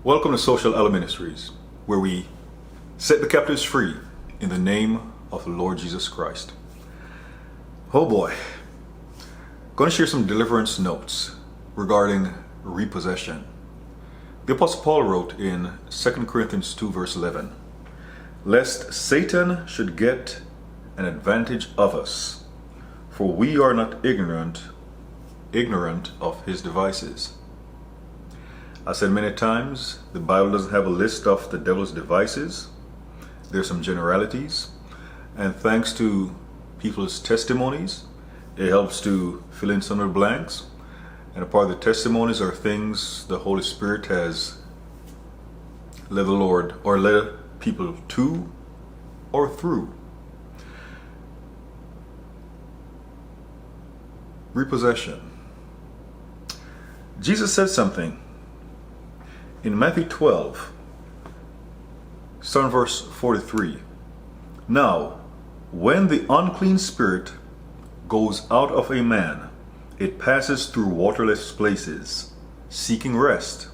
Welcome to Social Aloe Ministries, where we set the captives free in the name of the Lord Jesus Christ. Oh boy, going to share some deliverance notes regarding repossession. The Apostle Paul wrote in 2 Corinthians 2 verse 11, "Lest Satan should get an advantage of us, for we are not ignorant of his devices." I said many times, the Bible doesn't have a list of the devil's devices. There's some generalities, and thanks to people's testimonies, it helps to fill in some of the blanks. And a part of the testimonies are things the Holy Spirit has led the Lord or led people to or through. Repossession. Jesus said something in Matthew 12, starting verse 43. "Now, when the unclean spirit goes out of a man, it passes through waterless places, seeking rest,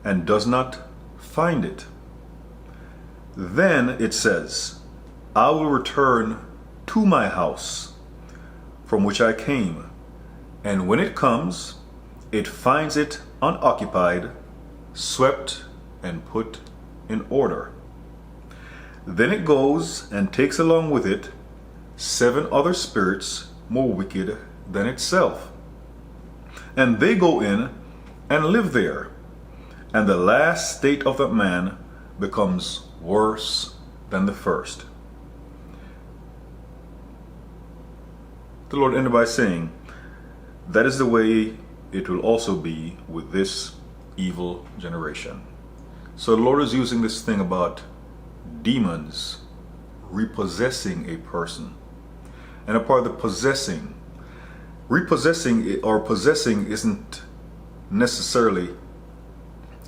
and does not find it. Then it says, I will return to my house from which I came. And when it comes, it finds it unoccupied, swept, and put in order. Then it goes and takes along with it 7 other spirits more wicked than itself. And they go in and live there. And the last state of that man becomes worse than the first." The Lord ended by saying, that is the way it will also be with this evil generation. So the Lord is using this thing about demons repossessing a person. And a part of the possessing, repossessing or possessing isn't necessarily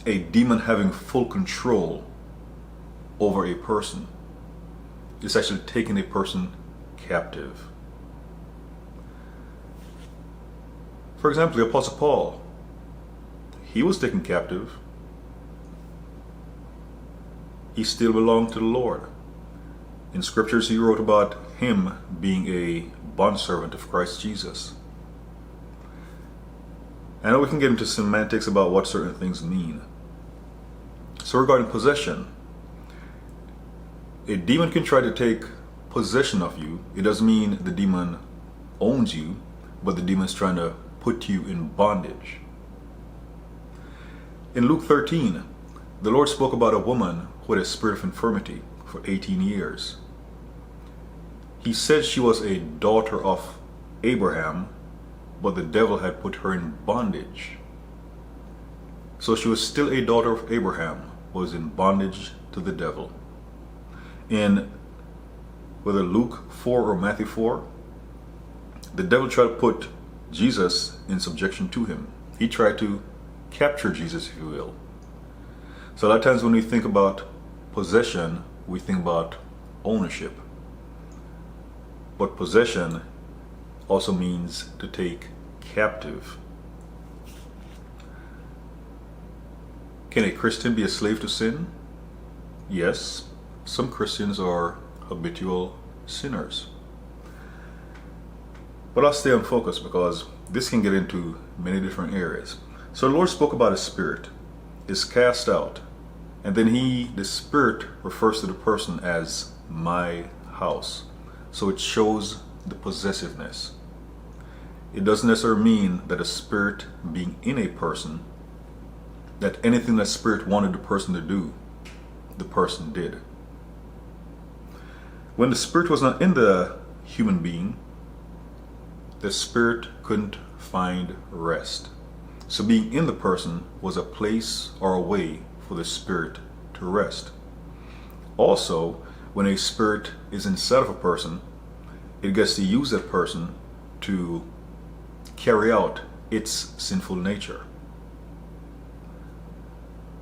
a demon having full control over a person. It's actually taking a person captive. For example, the Apostle Paul, he was taken captive. He still belonged to the Lord. In scriptures, he wrote about him being a bondservant of Christ Jesus. I know we can get into semantics about what certain things mean. So regarding possession, a demon can try to take possession of you. It doesn't mean the demon owns you, but the demon is trying to put you in bondage. In Luke 13, the Lord spoke about a woman who had a spirit of infirmity for 18 years. He said she was a daughter of Abraham, but the devil had put her in bondage. So she was still a daughter of Abraham, was in bondage to the devil. In whether Luke 4 or Matthew 4, the devil tried to put Jesus in subjection to him. He tried to capture Jesus, if you will. So a lot of times when we think about possession, we think about ownership. But possession also means to take captive. Can a Christian be a slave to sin? Yes, some Christians are habitual sinners. But I'll stay on focus because this can get into many different areas. So the Lord spoke about a spirit is cast out, and then the spirit refers to the person as my house. So it shows the possessiveness. It doesn't necessarily mean that a spirit being in a person, that anything that spirit wanted the person to do, the person did. When the spirit was not in the human being, the spirit couldn't find rest. So being in the person was a place or a way for the spirit to rest. Also, when a spirit is inside of a person, it gets to use that person to carry out its sinful nature.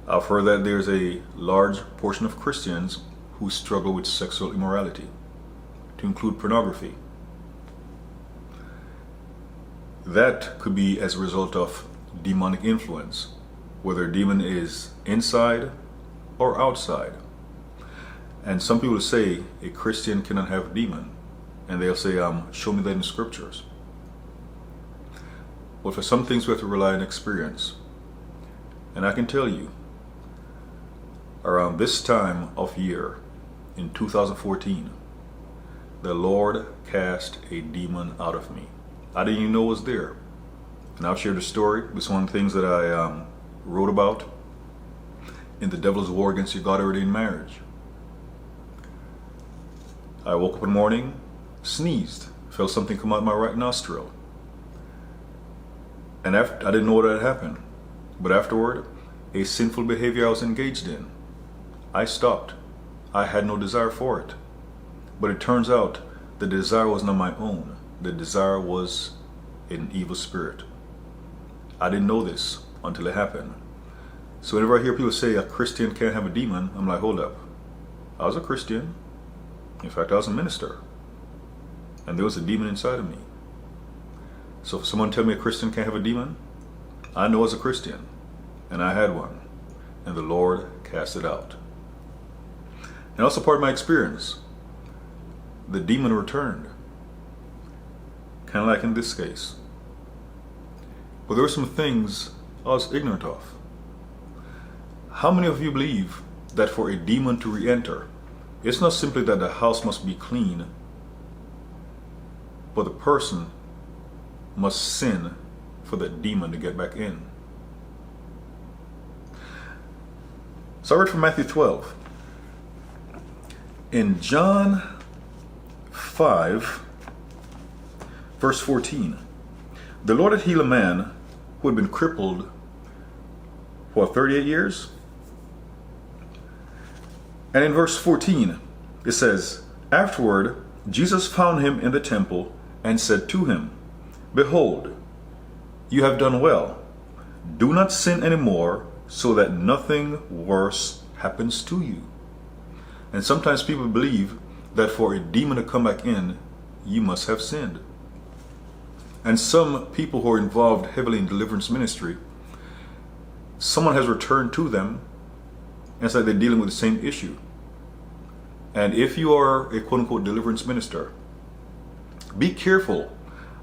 I've heard that there's a large portion of Christians who struggle with sexual immorality, to include pornography. That could be as a result of demonic influence, whether a demon is inside or outside. And some people say a Christian cannot have a demon, and they'll say, show me that in the scriptures. But for some things we have to rely on experience. And I can tell you, around this time of year, in 2014, the Lord cast a demon out of me. I didn't even know it was there. And I'll share the story. It's one of the things that I wrote about in The Devil's War Against Your God-Ordained Marriage. I woke up in the morning, sneezed, felt something come out of my right nostril. And I didn't know what had happened. But afterward, a sinful behavior I was engaged in, I stopped. I had no desire for it. But it turns out the desire was not my own. The desire was an evil spirit. I didn't know this until it happened. So whenever I hear people say a Christian can't have a demon, I'm like, hold up. I was a Christian. In fact, I was a minister. And there was a demon inside of me. So if someone tell me a Christian can't have a demon, I know as a Christian. And I had one. And the Lord cast it out. And also part of my experience, the demon returned. Kind of like in this case. But there were some things I was ignorant of. How many of you believe that for a demon to re-enter, it's not simply that the house must be clean, but the person must sin for the demon to get back in? So I read from Matthew 12. In John 5, verse 14, the Lord had healed a man who had been crippled for 38 years. And in verse 14, it says, afterward, Jesus found him in the temple and said to him, behold, you have done well. Do not sin anymore, so that nothing worse happens to you. And sometimes people believe that for a demon to come back in, you must have sinned. And some people who are involved heavily in deliverance ministry, someone has returned to them and it's like they're dealing with the same issue. And if you are a quote-unquote deliverance minister, be careful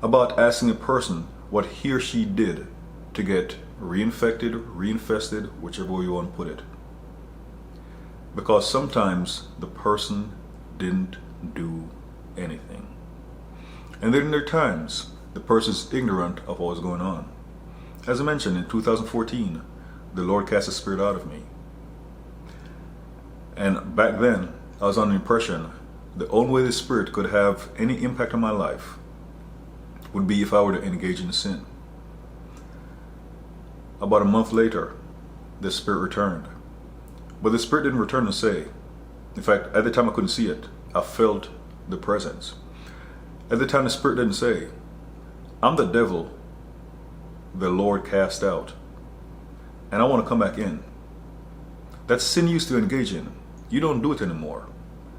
about asking a person what he or she did to get reinfected, reinfested, whichever way you want to put it. Because sometimes the person didn't do anything. And then there are times the person is ignorant of what was going on. As I mentioned, in 2014, the Lord cast a spirit out of me. And back then, I was under the impression the only way the spirit could have any impact on my life would be if I were to engage in sin. About a month later, the spirit returned. But the spirit didn't return to say. In fact, at the time I couldn't see it. I felt the presence. At the time the spirit didn't say, I'm the devil the Lord cast out, and I want to come back in. That sin you used to engage in, you don't do it anymore.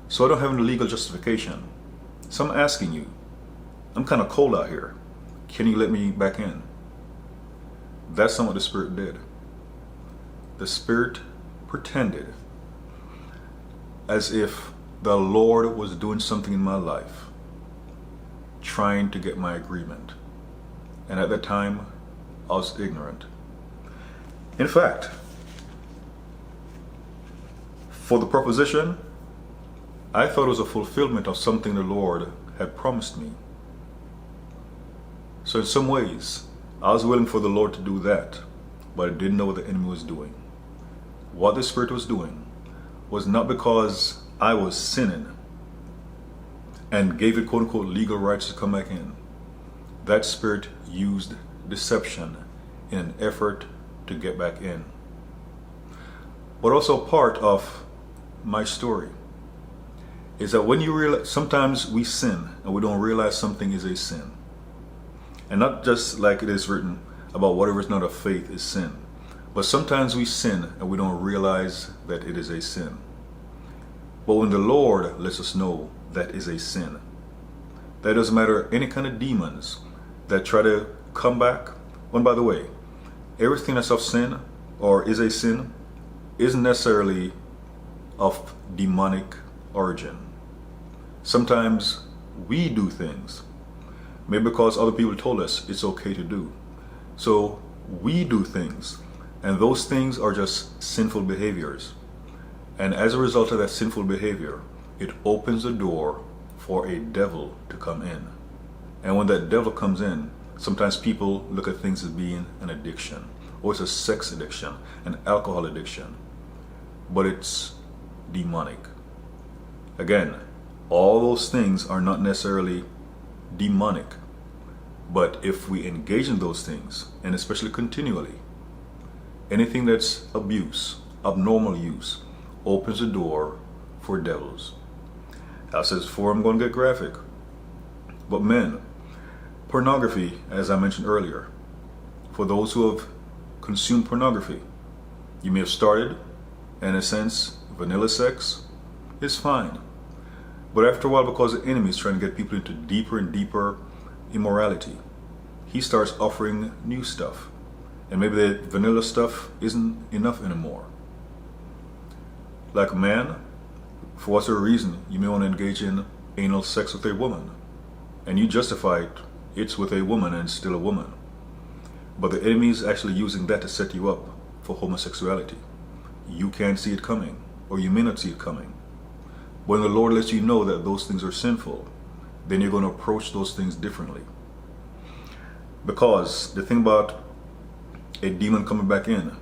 So I don't have any legal justification. So I'm asking you, I'm kind of cold out here. Can you let me back in? That's not what the spirit did. The spirit pretended as if the Lord was doing something in my life, trying to get my agreement. And at that time, I was ignorant. In fact, for the proposition, I thought it was a fulfillment of something the Lord had promised me. So in some ways, I was willing for the Lord to do that, but I didn't know what the enemy was doing. What the Spirit was doing was not because I was sinning and gave it quote-unquote legal rights to come back in. That Spirit used deception in an effort to get back in. But also part of my story is that when you realize, sometimes we sin and we don't realize something is a sin. And not just like it is written about whatever is not of faith is sin. But sometimes we sin and we don't realize that it is a sin. But when the Lord lets us know that is a sin, that doesn't matter any kind of demons that try to come back. And by the way, everything that's of sin or is a sin isn't necessarily of demonic origin. Sometimes we do things, maybe because other people told us it's okay to do. So we do things, and those things are just sinful behaviors. And as a result of that sinful behavior, it opens the door for a devil to come in. And when that devil comes in, sometimes people look at things as being an addiction, or it's a sex addiction, an alcohol addiction, but it's demonic. Again, all those things are not necessarily demonic, but if we engage in those things, and especially continually, anything that's abuse, abnormal use, opens the door for devils. I says before, I'm going to get graphic, but men, pornography, as I mentioned earlier, for those who have consumed pornography, you may have started, in a sense, vanilla sex is fine. But after a while, because the enemy is trying to get people into deeper and deeper immorality, he starts offering new stuff. And maybe the vanilla stuff isn't enough anymore. Like a man, for whatever reason, you may want to engage in anal sex with a woman. And you justify it's with a woman and still a woman. But the enemy is actually using that to set you up for homosexuality. You can't see it coming, or you may not see it coming. When the Lord lets you know that those things are sinful, then you're going to approach those things differently. Because the thing about a demon coming back in,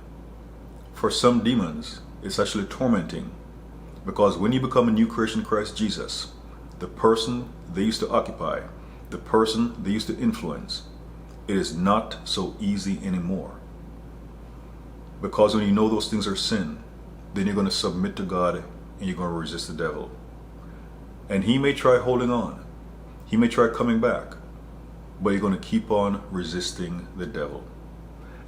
for some demons, it's actually tormenting. Because when you become a new creation in Christ Jesus, the person they used to occupy, the person they used to influence, it is not so easy anymore. Because when you know those things are sin, then you're going to submit to God and you're going to resist the devil. And he may try holding on. He may try coming back. But you're going to keep on resisting the devil.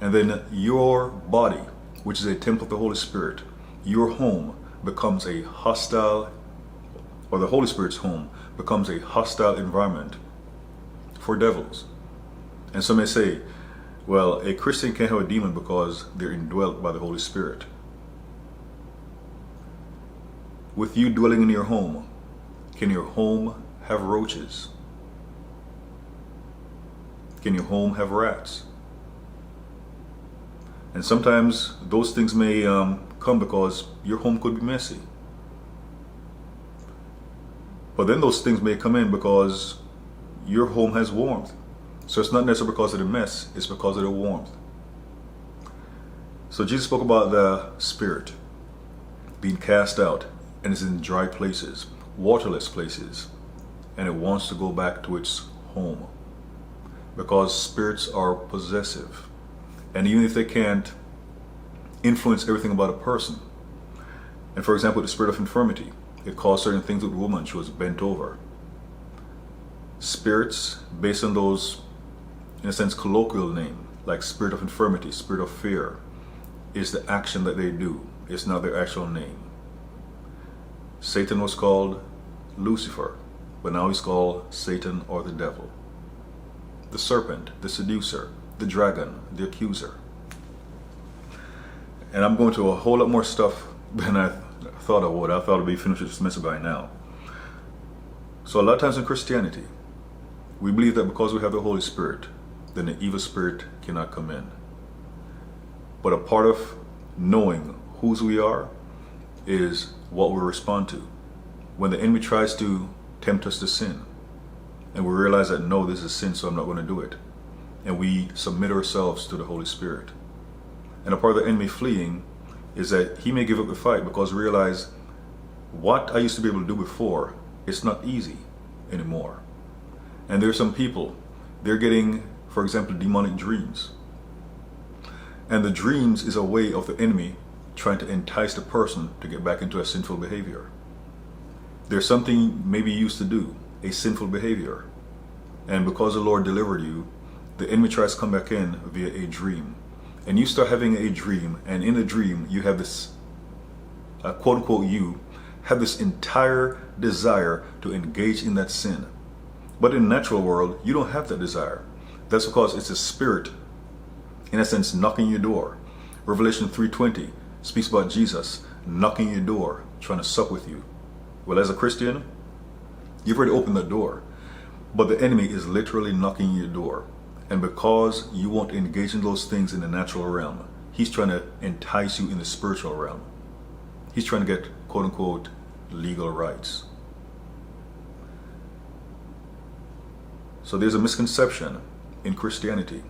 And then your body, which is a temple of the Holy Spirit, your home becomes a hostile, or the Holy Spirit's home becomes a hostile environment for devils. And some may say, well, a Christian can't have a demon because they're indwelt by the Holy Spirit. With you dwelling in your home, can your home have roaches? Can your home have rats? And sometimes those things may come because your home could be messy. But then those things may come in because your home has warmth. So it's not necessarily because of the mess, it's because of the warmth. So Jesus spoke about the spirit being cast out, and it's in dry places, waterless places, and it wants to go back to its home. Because spirits are possessive. And even if they can't influence everything about a person, and for example, the spirit of infirmity, it caused certain things with the woman. She was bent over. Spirits, based on those, in a sense, colloquial name, like spirit of infirmity, spirit of fear, is the action that they do. It's not their actual name. Satan was called Lucifer, but now he's called Satan or the devil. The serpent, the seducer, the dragon, the accuser. And I'm going to a whole lot more stuff than I thought I would. I thought I'd be finished with this message by now. So a lot of times in Christianity, we believe that because we have the Holy Spirit, then the evil spirit cannot come in. But a part of knowing whose we are is what we respond to. When the enemy tries to tempt us to sin, and we realize that no, this is sin, so I'm not going to do it, and we submit ourselves to the Holy Spirit. And a part of the enemy fleeing is that he may give up the fight because we realize what I used to be able to do before, it's not easy anymore. And there's some people, they're getting, for example, demonic dreams. And the dreams is a way of the enemy trying to entice the person to get back into a sinful behavior. There's something maybe you used to do, a sinful behavior. And because the Lord delivered you, the enemy tries to come back in via a dream. And you start having a dream, and in the dream you have this, quote unquote, you have this entire desire to engage in that sin. But in the natural world, you don't have that desire. That's because it's a spirit, in a sense, knocking your door. Revelation 3:20 speaks about Jesus knocking your door, trying to sup with you. Well, as a Christian, you've already opened the door, but the enemy is literally knocking your door. And because you won't engage in those things in the natural realm, he's trying to entice you in the spiritual realm. He's trying to get, quote unquote, legal rights. So there's a misconception in Christianity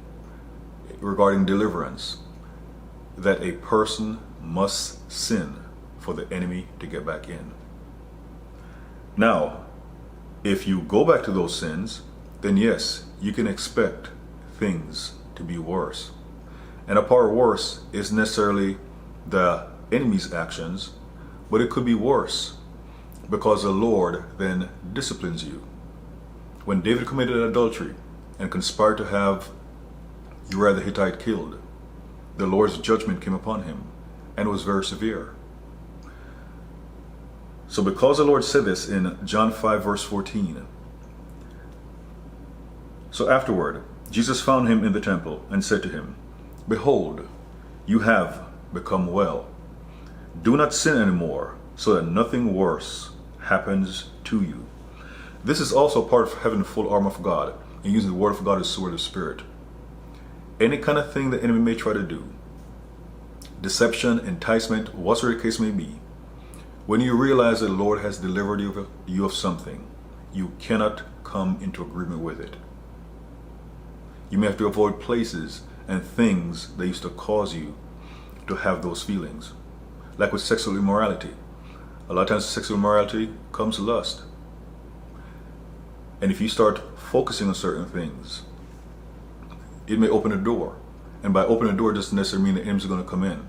regarding deliverance that a person must sin for the enemy to get back in. Now, if you go back to those sins, then yes, you can expect things to be worse. And a part worse is necessarily the enemy's actions, but it could be worse because the Lord then disciplines you. When David committed adultery and conspired to have Uriah the Hittite killed, the Lord's judgment came upon him and was very severe. So because the Lord said this in John 5 verse 14, so afterward Jesus found him in the temple and said to him, "Behold, you have become well. Do not sin anymore, so that nothing worse happens to you." This is also part of having the full armor of God and using the word of God as sword of spirit. Any kind of thing the enemy may try to do, deception, enticement, whatsoever the case may be, when you realize that the Lord has delivered you of something, you cannot come into agreement with it. You may have to avoid places and things that used to cause you to have those feelings. Like with sexual immorality. A lot of times sexual immorality comes lust. And if you start focusing on certain things, it may open a door. And by opening a door, it doesn't necessarily mean the enemies are going to come in.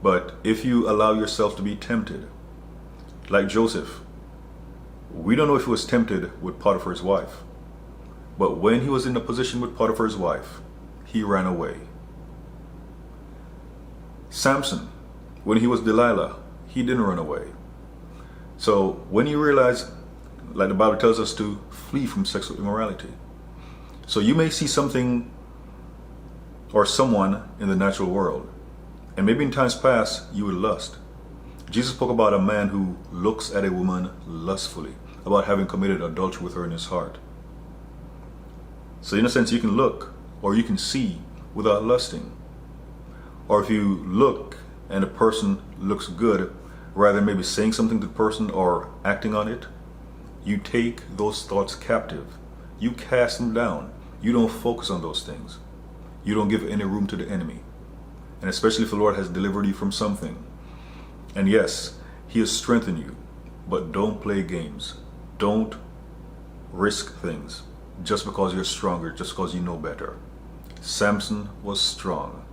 But if you allow yourself to be tempted, like Joseph, we don't know if he was tempted with Potiphar's wife. But when he was in a position with Potiphar's wife, he ran away. Samson, when he was Delilah, he didn't run away. So when you realize, like the Bible tells us, to flee from sexual immorality. So you may see something or someone in the natural world, and maybe in times past you would lust. Jesus spoke about a man who looks at a woman lustfully, about having committed adultery with her in his heart. So in a sense, you can look or you can see without lusting. Or if you look and a person looks good, rather than maybe saying something to the person or acting on it, you take those thoughts captive. You cast them down. You don't focus on those things. You don't give any room to the enemy. And especially if the Lord has delivered you from something. And yes, he has strengthened you, but don't play games. Don't risk things just because you're stronger, just because you know better. Samson was strong.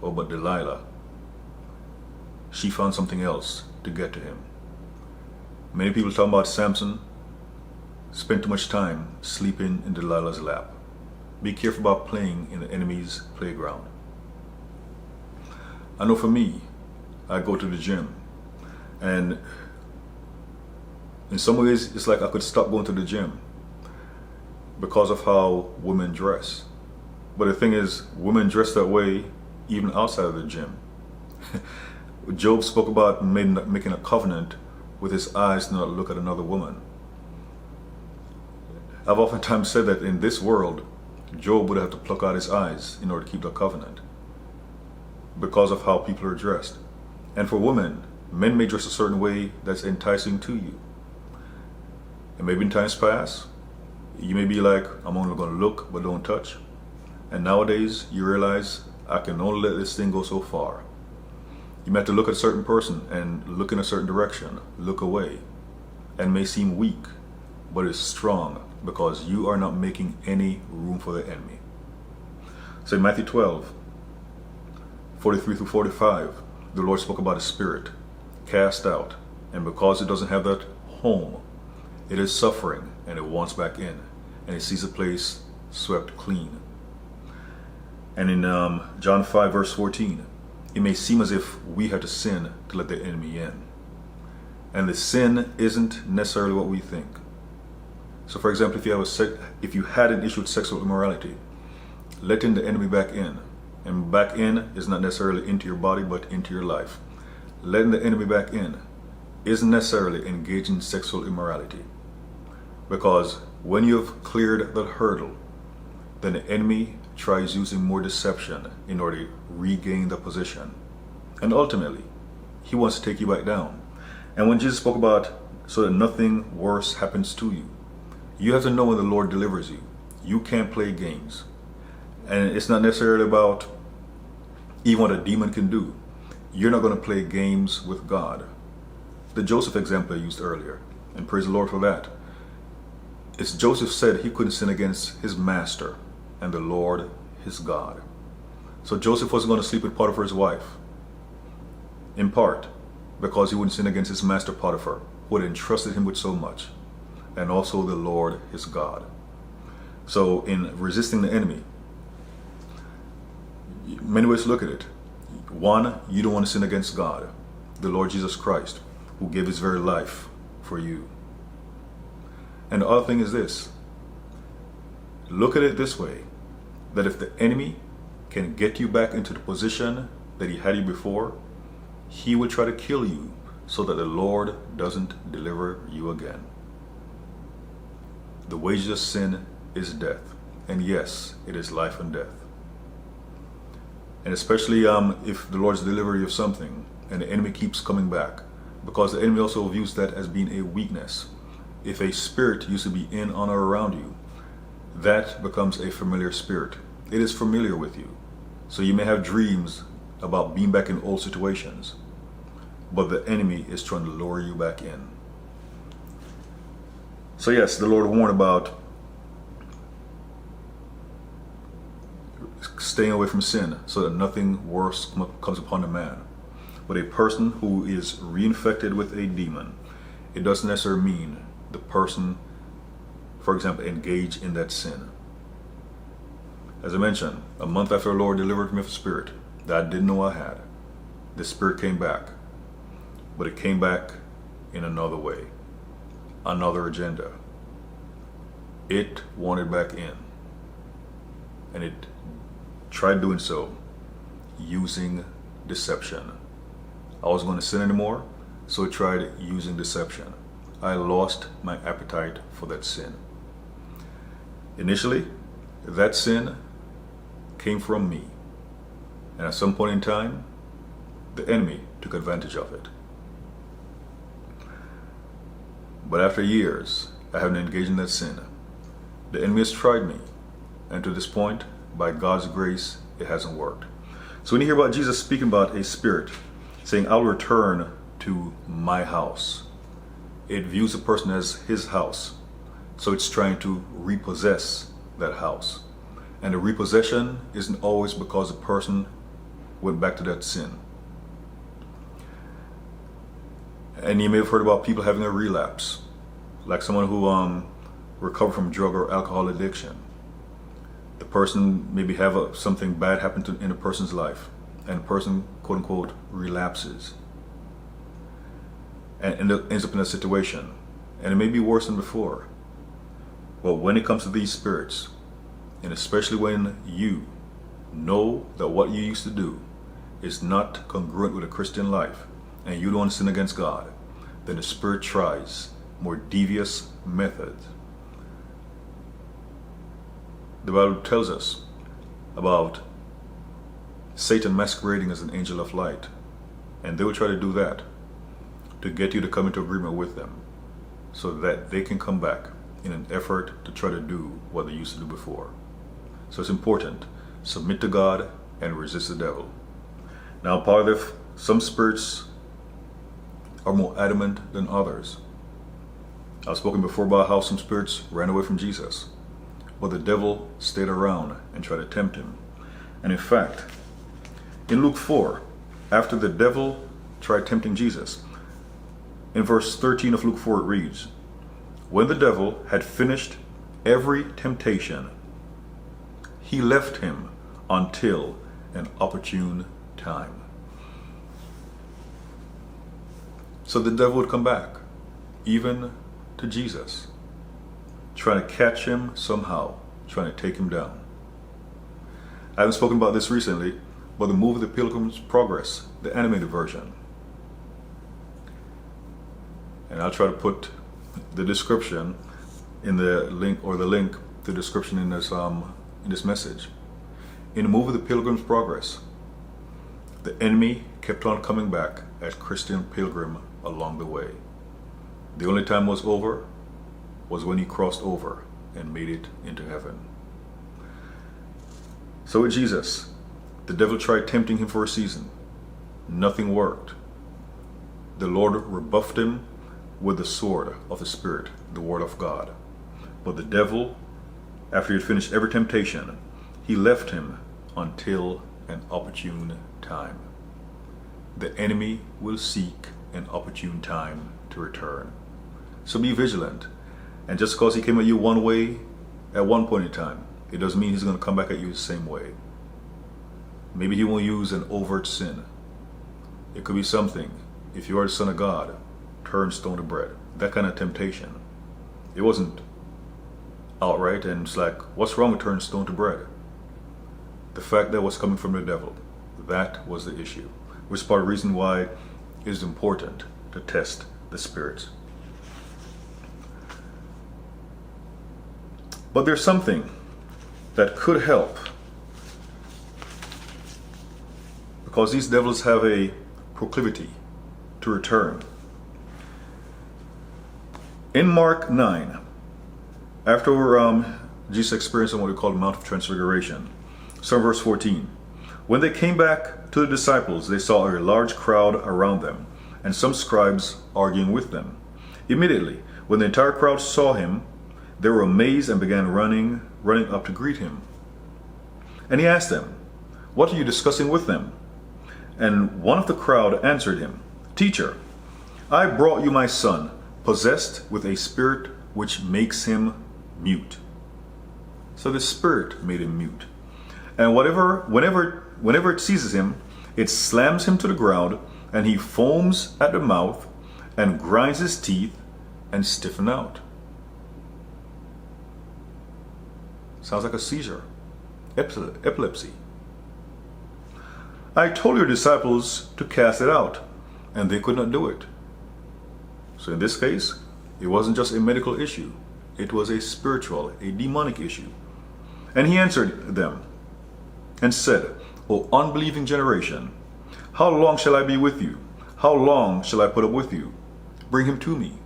Oh, but Delilah, she found something else to get to him. Many people talk about Samson spent too much time sleeping in Delilah's lap. Be careful about playing in the enemy's playground. I know for me, I go to the gym, and in some ways it's like I could stop going to the gym because of how women dress. But the thing is, women dress that way even outside of the gym. Job spoke about making a covenant with his eyes to not look at another woman. I've oftentimes said that in this world, Job would have to pluck out his eyes in order to keep the covenant because of how people are dressed. And for women, men may dress a certain way that's enticing to you. And maybe in times past, you may be like, I'm only going to look but don't touch. And nowadays, you realize I can only let this thing go so far. You may have to look at a certain person and look in a certain direction, look away, and may seem weak, but it's strong because you are not making any room for the enemy. So in Matthew 12, 43 through 45, the Lord spoke about a spirit cast out, and because it doesn't have that home, it is suffering and it wants back in, and it sees a place swept clean. And in John 5 verse 14, it may seem as if we have to sin to let the enemy in. And the sin isn't necessarily what we think. So for example, if you had an issue with sexual immorality, letting the enemy back in And back in is not necessarily into your body, but into your life. Letting the enemy back in isn't necessarily engaging in sexual immorality. Because when you've cleared the hurdle, then the enemy tries using more deception in order to regain the position. And ultimately, he wants to take you back down. And when Jesus spoke about so that nothing worse happens to you, you have to know when the Lord delivers you. You can't play games. And it's not necessarily about even what a demon can do. You're not going to play games with God. The Joseph example I used earlier, and praise the Lord for that. It's Joseph said he couldn't sin against his master and the Lord his God. So Joseph wasn't going to sleep with Potiphar's wife, in part because he wouldn't sin against his master Potiphar, who had entrusted him with so much, and also the Lord his God. So in resisting the enemy, many ways to look at it. One, you don't want to sin against God, the Lord Jesus Christ, who gave his very life for you. And the other thing is this. Look at it this way, that if the enemy can get you back into the position that he had you before, he will try to kill you so that the Lord doesn't deliver you again. The wages of sin is death. And yes, it is life and death. And especially if the Lord's delivered you of something and the enemy keeps coming back, because the enemy also views that as being a weakness. If a spirit used to be in, on, or around you, that becomes a familiar spirit. It is familiar with you. So you may have dreams about being back in old situations, but the enemy is trying to lure you back in. So yes, the Lord warned about staying away from sin so that nothing worse comes upon a man. But a person who is reinfected with a demon, it doesn't necessarily mean the person, for example, engaged in that sin. As I mentioned, a month after the Lord delivered me of a spirit that I didn't know I had, the spirit came back. But it came back in another way, another agenda. It wanted back in. And it tried doing so using deception. I wasn't going to sin anymore, so it tried using deception. I lost my appetite for that sin. Initially, that sin came from me. And at some point in time, the enemy took advantage of it. But after years, I haven't engaged in that sin. The enemy has tried me. And to this point, by God's grace, it hasn't worked. So when you hear about Jesus speaking about a spirit, saying, I'll return to my house, it views a person as his house. So it's trying to repossess that house. And the repossession isn't always because the person went back to that sin. And you may have heard about people having a relapse, like someone who recovered from drug or alcohol addiction. The person maybe have something bad happen in a person's life, and the person, quote unquote, relapses and ends up in a situation, and it may be worse than before. But when it comes to these spirits, and especially when you know that what you used to do is not congruent with a Christian life, and you don't want to sin against God, then the spirit tries more devious methods. The Bible tells us about Satan masquerading as an angel of light, and they will try to do that to get you to come into agreement with them so that they can come back in an effort to try to do what they used to do before. So it's important, submit to God and resist the devil. Now, part of some spirits are more adamant than others. I've spoken before about how some spirits ran away from Jesus, but the devil stayed around and tried to tempt him. And in fact, in Luke 4, after the devil tried tempting Jesus, in verse 13 of Luke 4 it reads, when the devil had finished every temptation, he left him until an opportune time. So the devil would come back, even to Jesus, trying to catch him somehow, trying to take him down. I haven't spoken about this recently, but the movie The Pilgrim's Progress, the animated version. And I'll try to put the description in the link, or the link to the description in this message. In the movie The Pilgrim's Progress, the enemy kept on coming back as Christian pilgrim along the way. The only time was over was when he crossed over and made it into heaven. So with Jesus, the devil tried tempting him for a season. Nothing worked. The Lord rebuffed him with the sword of the Spirit, the Word of God. But the devil, after he had finished every temptation, he left him until an opportune time. The enemy will seek an opportune time to return. So be vigilant. And just because he came at you one way at one point in time, it doesn't mean he's going to come back at you the same way. Maybe he won't use an overt sin. It could be something. If you are the Son of God, turn stone to bread. That kind of temptation. It wasn't outright, and it's like, what's wrong with turning stone to bread? The fact that was coming from the devil, that was the issue. Which is part of the reason why it is important to test the spirits. But there's something that could help, because these devils have a proclivity to return. In Mark 9, after Jesus experienced what we call the Mount of Transfiguration, so verse 14, when they came back to the disciples, they saw a large crowd around them, and some scribes arguing with them. Immediately, when the entire crowd saw him, they were amazed and began running up to greet him. And he asked them, "What are you discussing with them?" And one of the crowd answered him, "Teacher, I brought you my son, possessed with a spirit which makes him mute." So the spirit made him mute. And whenever it seizes him, it slams him to the ground, and he foams at the mouth and grinds his teeth and stiffen out. Sounds like a seizure. Epilepsy. I told your disciples to cast it out, and they could not do it. So in this case, it wasn't just a medical issue. It was a spiritual, a demonic issue. And he answered them and said, "O unbelieving generation, how long shall I be with you? How long shall I put up with you? Bring him to me."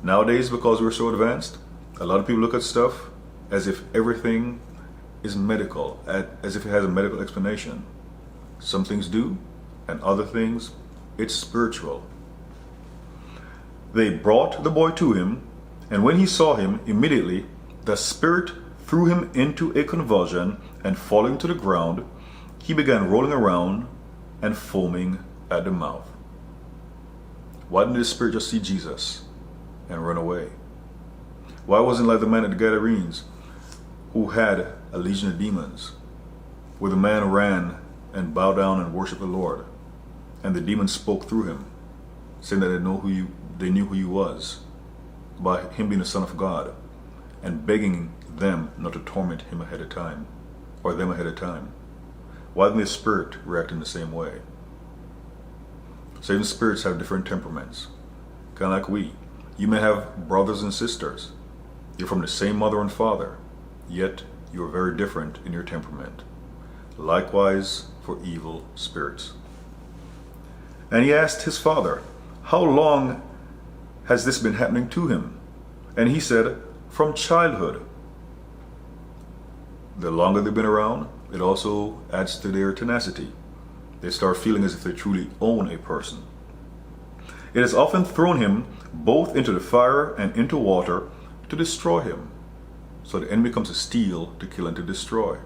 Nowadays, because we're so advanced, a lot of people look at stuff as if everything is medical, as if it has a medical explanation. Some things do, and other things, it's spiritual. They brought the boy to him, and when he saw him, immediately the spirit threw him into a convulsion, and falling to the ground, he began rolling around and foaming at the mouth. Why didn't the spirit just see Jesus and run away? Why wasn't it like the man at the Gadarenes, who had a legion of demons, where the man ran and bowed down and worshiped the Lord, and the demons spoke through him, saying that they knew who he was, by him being the Son of God, and begging them not to torment him ahead of time, or them ahead of time. Why didn't the spirit react in the same way? So even spirits have different temperaments, kind of like we. You may have brothers and sisters. You're from the same mother and father, yet you are very different in your temperament. Likewise for evil spirits. And he asked his father, "How long has this been happening to him?" And he said, "From childhood." The longer they've been around, it also adds to their tenacity. They start feeling as if they truly own a person. It has often thrown him both into the fire and into water to destroy him. So the enemy comes to steal, to kill, and to destroy.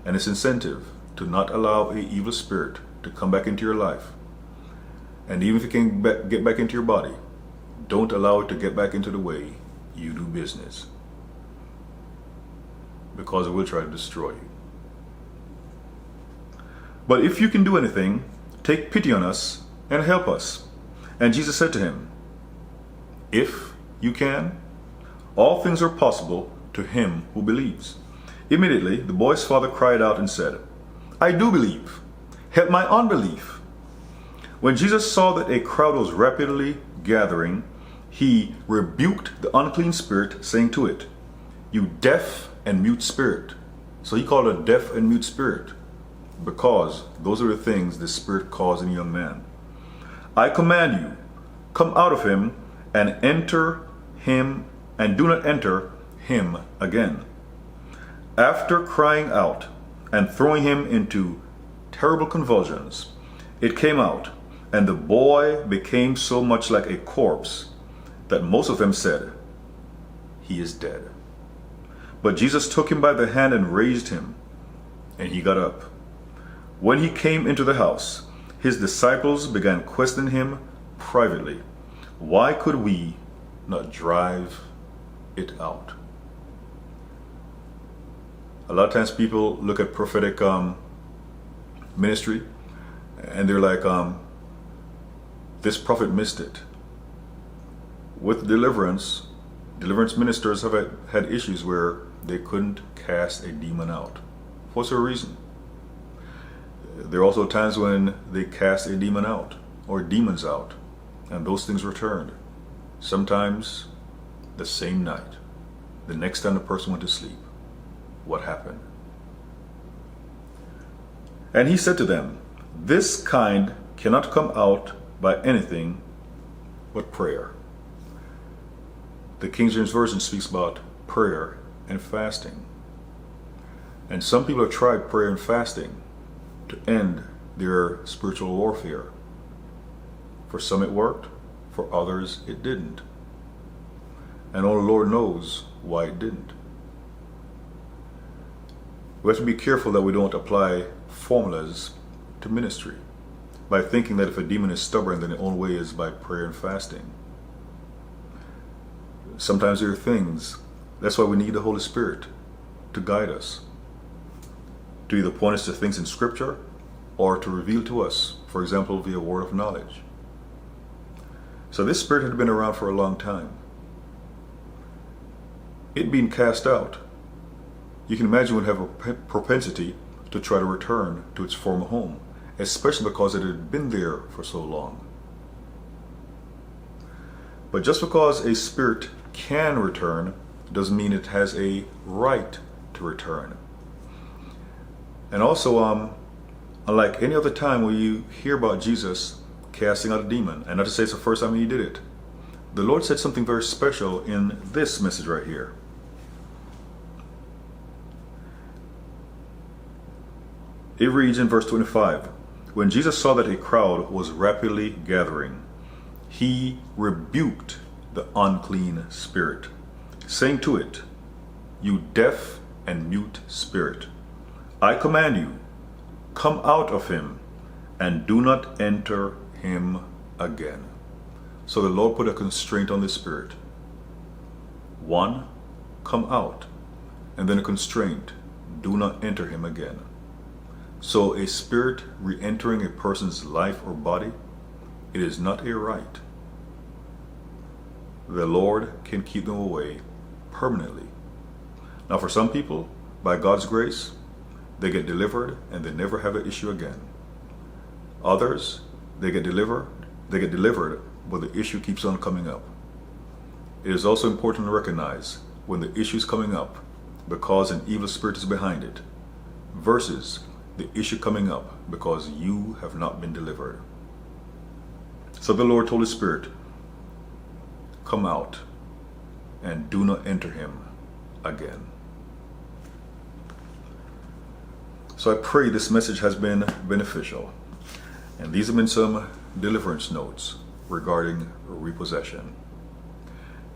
And its incentive to not allow a evil spirit to come back into your life. And even if it can get back into your body, don't allow it to get back into the way you do business, because it will try to destroy you. But if you can do anything, take pity on us and help us. And Jesus said to him, "If you can, all things are possible to him who believes." Immediately, the boy's father cried out and said, I do believe. Help my unbelief. When Jesus saw that a crowd was rapidly gathering, he rebuked the unclean spirit, saying to it, You deaf and mute spirit. So he called it a deaf and mute spirit, because those are the things the spirit caused in a young man. I command you, come out of him and enter him, and do not enter him again. After crying out and throwing him into terrible convulsions, it came out, and the boy became so much like a corpse that most of them said, He is dead. But Jesus took him by the hand and raised him, and he got up. When he came into the house, his disciples began questioning him privately, Why could we not drive it out? A lot of times people look at prophetic ministry and they're like, this prophet missed it. With deliverance ministers have had issues where they couldn't cast a demon out. What's the reason? There are also times when they cast a demon out or demons out, and those things returned. Sometimes the same night, the next time the person went to sleep. What happened? And he said to them, This kind cannot come out by anything but prayer. The King James Version speaks about prayer and fasting. And some people have tried prayer and fasting to end their spiritual warfare. For some it worked, for others it didn't. And only the Lord knows why it didn't. We have to be careful that we don't apply formulas to ministry by thinking that if a demon is stubborn, then the only way is by prayer and fasting. Sometimes there are things, that's why we need the Holy Spirit to guide us, to either point us to things in Scripture or to reveal to us, for example, via word of knowledge. So this spirit had been around for a long time. It being cast out, you can imagine would have a propensity to try to return to its former home, especially because it had been there for so long. But just because a spirit can return doesn't mean it has a right to return. And also, unlike any other time where you hear about Jesus casting out a demon, and not to say it's the first time he did it, the Lord said something very special in this message right here. It reads in verse 25, When Jesus saw that a crowd was rapidly gathering, he rebuked the unclean spirit, saying to it, You deaf and mute spirit, I command you, come out of him and do not enter him again. So the Lord put a constraint on the spirit. One, come out, and then a constraint, do not enter him again. So a spirit re-entering a person's life or body, it is not a right. The Lord can keep them away permanently. Now for some people, by God's grace, they get delivered and they never have an issue again. Others, they get delivered, but the issue keeps on coming up. It is also important to recognize when the issue is coming up because an evil spirit is behind it, versus the issue coming up because you have not been delivered. So the Lord told his spirit, come out and do not enter him again. So I pray this message has been beneficial. And these have been some deliverance notes regarding repossession.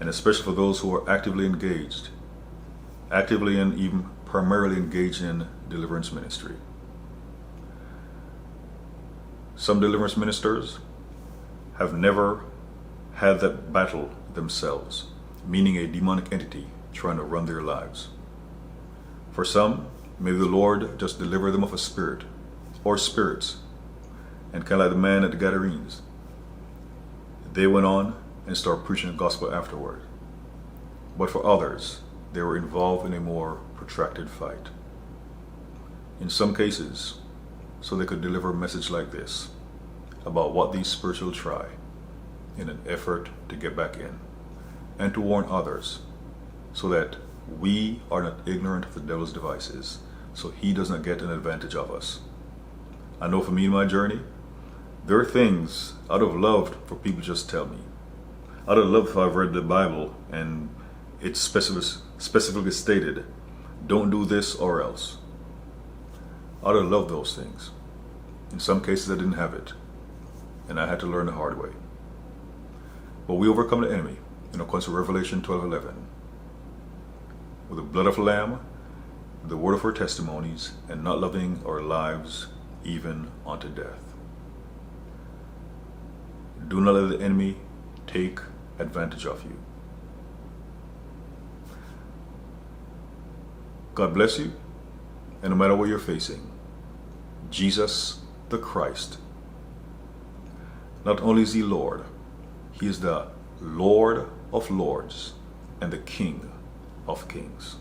And especially for those who are actively engaged, actively and even primarily engaged in deliverance ministry. Some deliverance ministers have never had that battle themselves, meaning a demonic entity trying to run their lives. For some, maybe the Lord just delivered them of a spirit or spirits, and kind of like the man at the Gadarenes. They went on and started preaching the gospel afterward. But for others, they were involved in a more protracted fight. In some cases, so they could deliver a message like this about what these spirits will try in an effort to get back in, and to warn others so that we are not ignorant of the devil's devices, so he does not get an advantage of us. I know for me in my journey, there are things I'd have loved for people to just tell me. I'd have loved if I've read the Bible and it's specifically stated, don't do this or else. I'd have loved those things. In some cases I didn't have it, and I had to learn the hard way. But we overcome the enemy in accordance with Revelation 12:11 with the blood of the Lamb, the word of our testimonies, and not loving our lives even unto death. Do not let the enemy take advantage of you. God bless you, and no matter what you're facing, Jesus the Christ, not only is he Lord, he is the Lord of Lords and the King of Kings.